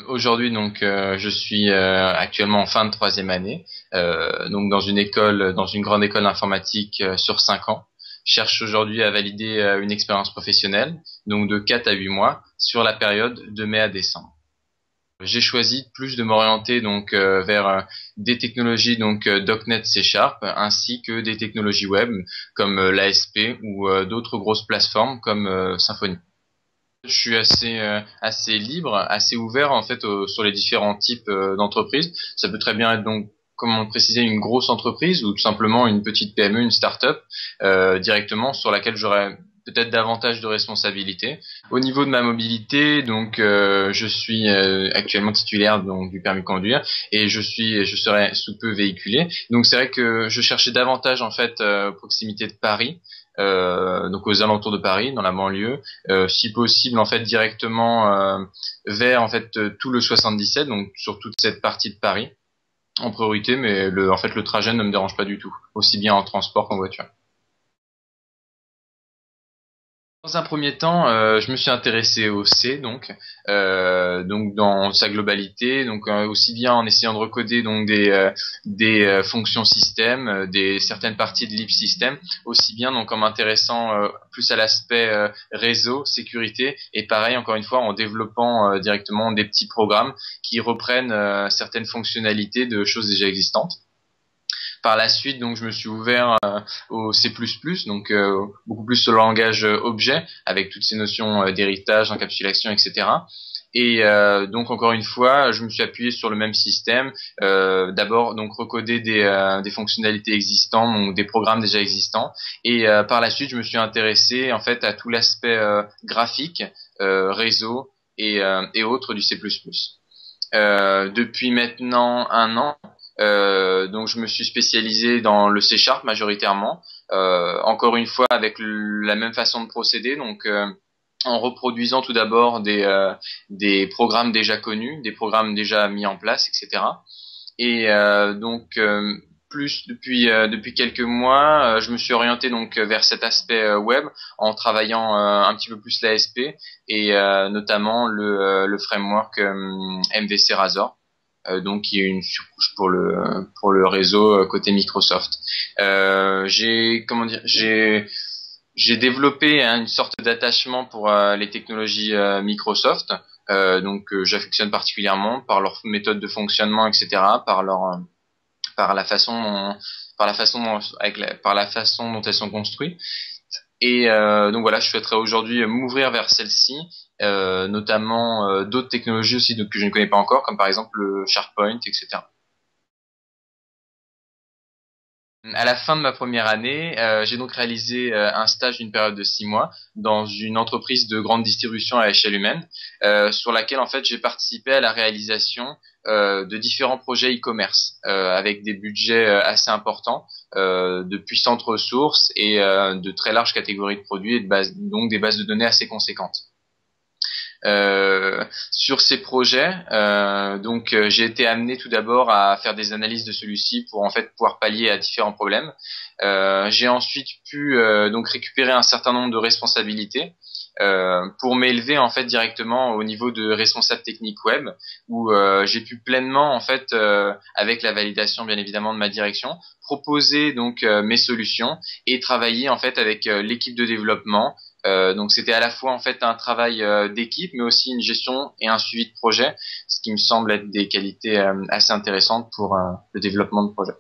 Aujourd'hui, donc, je suis actuellement en fin de troisième année, donc dans une grande école informatique sur 5 ans. Je cherche aujourd'hui à valider une expérience professionnelle, donc de 4 à 8 mois, sur la période de mai à décembre. J'ai choisi plus de m'orienter donc vers des technologies donc .NET C Sharp ainsi que des technologies web comme l'ASP ou d'autres grosses plateformes comme Symfony. Je suis assez libre, assez ouvert en fait sur les différents types d'entreprises. Ça peut très bien être donc, comme on le précisait, une grosse entreprise ou tout simplement une petite PME, une start-up directement sur laquelle j'aurais peut-être davantage de responsabilités. Au niveau de ma mobilité, donc je suis actuellement titulaire donc du permis de conduire et je serai sous peu véhiculé. Donc c'est vrai que je cherchais davantage en fait proximité de Paris. Donc aux alentours de Paris, dans la banlieue, si possible en fait directement vers en fait tout le 77, donc sur toute cette partie de Paris en priorité, mais en fait le trajet ne me dérange pas du tout, aussi bien en transport qu'en voiture. Dans un premier temps, je me suis intéressé au C, donc dans sa globalité, donc aussi bien en essayant de recoder donc des fonctions système, des certaines parties de l'IP system, aussi bien donc en m'intéressant plus à l'aspect réseau, sécurité, et pareil encore une fois en développant directement des petits programmes qui reprennent certaines fonctionnalités de choses déjà existantes. Par la suite, donc, je me suis ouvert au C++, donc beaucoup plus sur le langage objet, avec toutes ces notions d'héritage, d'encapsulation, etc. Et donc, encore une fois, je me suis appuyé sur le même système. D'abord, donc, recoder des fonctionnalités existantes, donc des programmes déjà existants. Et par la suite, je me suis intéressé en fait à tout l'aspect graphique, réseau et autres du C++. Depuis maintenant un an, donc je me suis spécialisé dans le C Sharp majoritairement, encore une fois avec la même façon de procéder, donc en reproduisant tout d'abord des programmes déjà connus, des programmes déjà mis en place, etc. Et donc plus depuis quelques mois, je me suis orienté donc vers cet aspect web en travaillant un petit peu plus l'ASP et notamment le framework MVC Razor, donc qui est une surcouche pour le réseau côté Microsoft. J'ai développé une sorte d'attachement pour les technologies Microsoft. J'affectionne particulièrement par leur méthode de fonctionnement, etc., par la façon dont, par la façon dont elles sont construites. Et donc voilà, je souhaiterais aujourd'hui m'ouvrir vers celle-ci, notamment d'autres technologies aussi que je ne connais pas encore, comme par exemple le SharePoint, etc. À la fin de ma première année, j'ai donc réalisé un stage d'une période de 6 mois dans une entreprise de grande distribution à échelle humaine, sur laquelle en fait j'ai participé à la réalisation de différents projets e-commerce avec des budgets assez importants, de puissantes ressources et de très larges catégories de produits et donc des bases de données assez conséquentes. Sur ces projets, j'ai été amené tout d'abord à faire des analyses de celui-ci pour en fait pouvoir pallier à différents problèmes. J'ai ensuite pu donc récupérer un certain nombre de responsabilités pour m'élever en fait directement au niveau de responsable technique web, où j'ai pu pleinement en fait avec la validation bien évidemment de ma direction proposer donc mes solutions et travailler en fait avec l'équipe de développement. Donc c'était à la fois en fait un travail d'équipe, mais aussi une gestion et un suivi de projet, ce qui me semble être des qualités assez intéressantes pour le développement de projet.